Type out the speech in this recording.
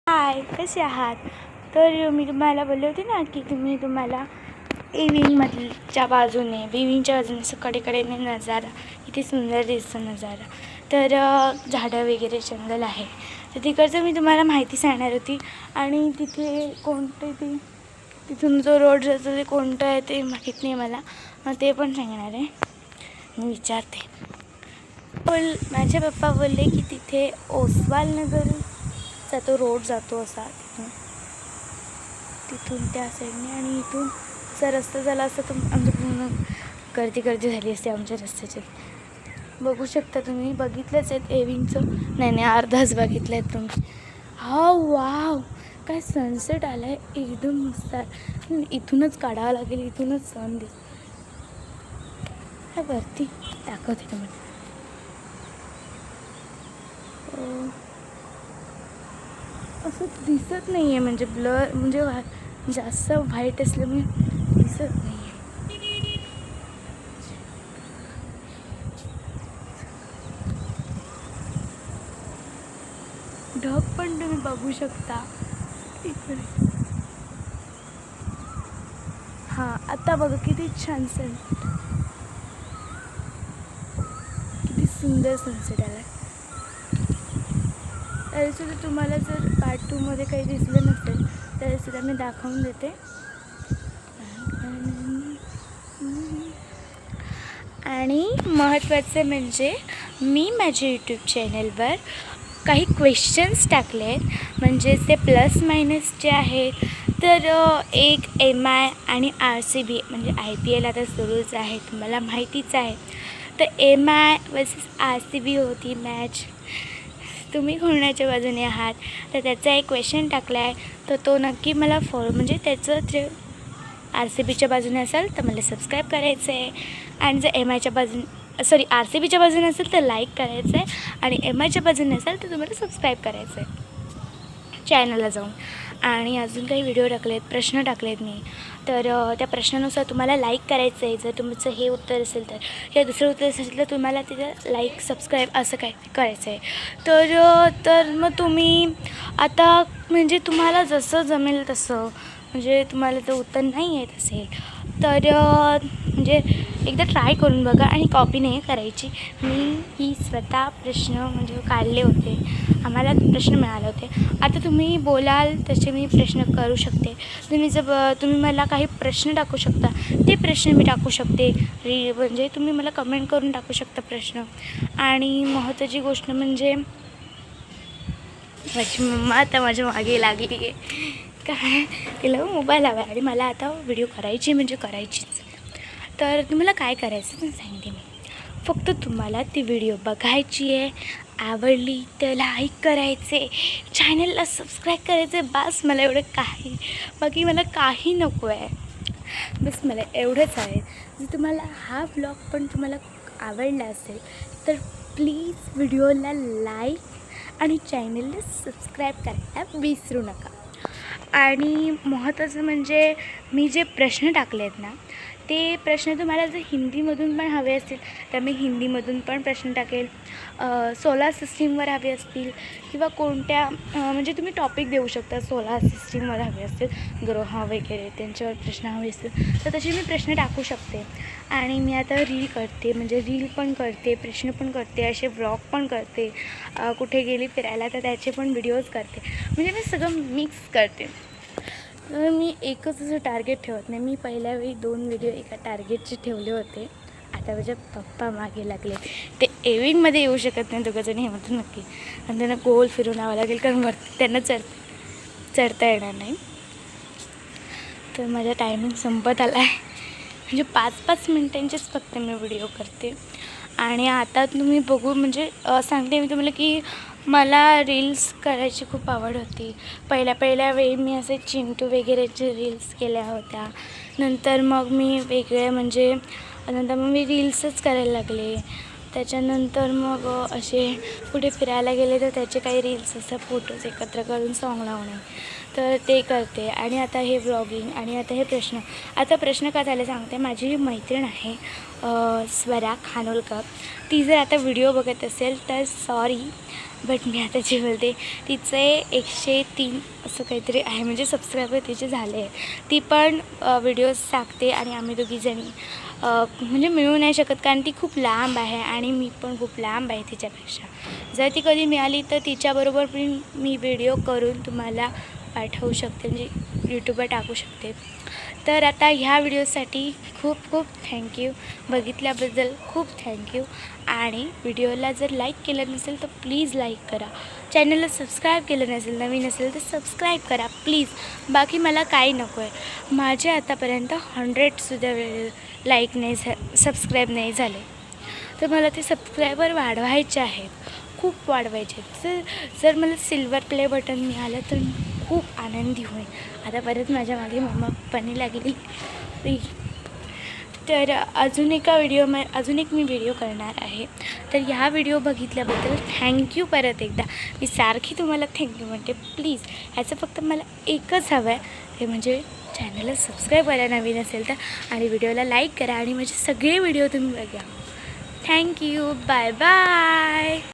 हाय, कसे आहात? तर मी तुम्हाला बोलले होते ना की तुम्हाला विविंगच्या बाजूने असं कडेकडेने नजारा, किती सुंदर दिसतो नजारा. तर झाडं वगैरे जंगल आहे, तर तिकडचं मी तुम्हाला माहिती सांगणार होती. आणि तिथे तिथून जो रोड जातो ते कोणतं आहे ते माहीत नाही मला, ते पण सांगणार आहे. मी विचारते. माझे पप्पा बोलले की तिथे ओसवाल नगरचा तो रोड जातो असा, तिथून त्या साईडने. आणि इथून असा रस्ता झाला असता तर आमचं पूर्ण गर्दी झाली असते आमच्या रस्त्याची. बघू शकता तुम्ही, बघितलंच आहेत विविंगचं? नाही, अर्धाच बघितलं आहे तुम्ही. हा वाव, काय सनसेट आला आहे, एकदम मस्त आहे. इथूनच काढावं लागेल, इथूनच सन दिस वरती दाखवते तुम्हाला. असं दिसत नाही आहे, म्हणजे ब्लर, म्हणजे जास्त व्हाईट असल्यामुळे दिसत नाही आहे. ढग पण तुम्ही बघू शकता इकडे. हां, आता बघा किती छान किती सुंदर सनसेट आला. तरीसुद्धा तुम्हाला जर पार्ट 2मध्ये काही दिसलं नसेल तरीसुद्धा मी दाखवून देते. आणि महत्त्वाचं म्हणजे मी माझ्या यूट्यूब चॅनलवर काही क्वेश्चन्स टाकले आहेत, म्हणजे ते प्लस मायनस जे आहेत. तर एक MI आणि RCB म्हणजे IPL आता सुरूच आहे, तुम्हाला माहितीच आहे. तर MI वर्सेस RCB होती मॅच. तुम्ही कोणाच्या बाजूने आहात? तर त्याचा एक क्वेश्चन टाकला आहे, तर तो नक्की मला म्हणजे त्याचं जे RCBच्या बाजूने असेल तर मला सबस्क्राईब करायचं आहे. आणि जर RCBच्या बाजूने असेल तर लाईक करायचं आहे. आणि MIच्या बाजूने असेल तर तुम्हाला सबस्क्राईब करायचं आहे चॅनलला जाऊन. आणि अजून काही व्हिडिओ टाकलेत, प्रश्न टाकलेत मी, तर त्या प्रश्नानुसार तुम्हाला लाईक करायचं आहे. जर तुमचं हे उत्तर असेल तर, किंवा दुसरं उत्तर असेल तर तुम्हाला तिथं लाईक सबस्क्राईब असं काय करायचं आहे. तर मग तुम्ही आता म्हणजे तुम्हाला जसं जमेल तसं, म्हणजे तुम्हाला जर उत्तर नाही येत असेल तर म्हणजे एकदा ट्राय करून बघा. आणि कॉपी नाही करायची. मी स्वतः प्रश्न म्हणजे काढले होते, आम्हाला प्रश्न मिळाले होते. आता तुम्ही बोलाल तसे मी प्रश्न करू शकते. तुम्ही मला काही प्रश्न टाकू शकता, ते प्रश्न मी टाकू शकते. म्हणजे तुम्ही मला कमेंट करून टाकू शकता प्रश्न. आणि महत्त्वाची गोष्ट म्हणजे माझी मम्मा आता माझ्या मागे लागली आहे. काय, तिला मोबाईल हवा आहे आणि मला आता व्हिडिओ करायची म्हणजे करायचीच. तर तुम्हाला काय करायचं ते सांगते मी. फक्त तुम्हाला ती व्हिडिओ बघायची आहे, आवडली तर लाईक करायचे, चॅनलला सबस्क्राईब करायचे. बस मला एवढं बाकी मला काही नको आहे. बस मला एवढंच आहे. जर तुम्हाला हा व्लॉग पण तुम्हाला आवडला असेल तर प्लीज व्हिडिओला लाईक आणि चॅनलला सबस्क्राईब करायला विसरू नका. आणि महत्त्वाचं म्हणजे मी जे प्रश्न टाकले आहेत ना, ते प्रश्न तुम्हाला जर हिंदीमधून पण हवे असतील तर मी हिंदीमधून पण प्रश्न टाकेल. सोलार सिस्टीमवर हवे असतील किंवा कोणत्या म्हणजे तुम्ही टॉपिक देऊ शकता. सोलार सिस्टीमवर हवे असतील, ग्रह वगैरे त्यांच्यावर प्रश्न हवे असतील तर तसे मी प्रश्न टाकू शकते. आणि मी आता रील पण करते, प्रश्न पण करते, असे व्लॉग पण करते. कुठे गेली फिरायला तर त्याचे पण व्हिडिओज करते. म्हणजे मी सगळं मिक्स करते. मी एकच असं टार्गेट ठेवत नाही. मी पहिल्या वेळी 2 व्हिडिओ एका टार्गेटचे ठेवले होते. आता माझ्या पप्पा मागे लागले, ते विविंगमध्ये येऊ शकत नाही दोघंजणी, हे म्हणतो नक्की. आणि त्यांना गोल फिरून यावं लागेल, कारण वरती त्यांना चढता येणार नाही. तर माझा टायमिंग संपत आला आहे, म्हणजे 5-5 मिनिटांचेच फक्त मी व्हिडिओ करते. आणि आता तुम्ही बघू, म्हणजे सांगते मी तुम्हाला की मला रील्स करायची खूप आवड होती. पहिल्या वेळी मी असे चिंटू वगैरेचे रील्स केल्या होत्या. नंतर मग मी रील्सच करायला लागले. त्याच्यानंतर मग असे कुठे फिरायला गेले तर त्याचे काही रील्स असतात, फोटोज एकत्र करून सॉन्ग लावणे, तर ते करते. आणि आता हे व्लॉगिंग. आणि आता हे प्रश्न का झाले सांगते. माझी मैत्रीण आहे स्वरा खानोलकर, ती जर आता व्हिडिओ बघत असेल तर सॉरी, बट मी आता जे बोलते तिचे 103 असं काहीतरी आहे, म्हणजे सबस्क्रायबर तिचे झाले आहेत. ती पण व्हिडिओज टाकते आणि आम्ही दोघीजणी म्हणजे मिळू नाही शकत, कारण ती खूप लांब आहे आणि मी पण खूप लांब आहे तिच्यापेक्षा. जर ती कधी मिळाली तर तिच्याबरोबर पण मी व्हिडिओ करून तुम्हाला पाठवू शकते, म्हणजे यूट्यूबवर टाकू शकते. तर आता ह्या व्हिडिओसाठी खूप खूप थँक्यू, बघितल्याबद्दल खूप थँक्यू. आणि व्हिडिओला जर लाईक केलं नसेल तर प्लीज लाईक करा. चॅनलला सबस्क्राईब केलं नसेल, नवीन असेल तर सबस्क्राईब करा प्लीज. बाकी मला काही नको आहे. माझे आतापर्यंत 100सुद्धा लाईक नाही सबस्क्राईब नाही झाले, तर मला ते सबस्क्रायबर वाढवायचे आहेत, खूप वाढवायचे आहेत. जर मला सिल्वर प्ले बटन मिळालं तर खूप आनंदी होईल. आता परत माझ्या मागे मम्मा पप्पांनी लागली. तर अजून एक मी व्हिडिओ करणार आहे. तर ह्या व्हिडिओ बघितल्याबद्दल थँक्यू परत एकदा. मी सारखी तुम्हाला थँक्यू म्हणते. प्लीज ह्याचं फक्त मला एकच हवं आहे, ते म्हणजे चॅनलला सबस्क्राईब करा नवीन असेल तर, आणि व्हिडिओला लाईक करा आणि माझे सगळे व्हिडिओ तुम्ही बघा. थँक्यू. Bye bye.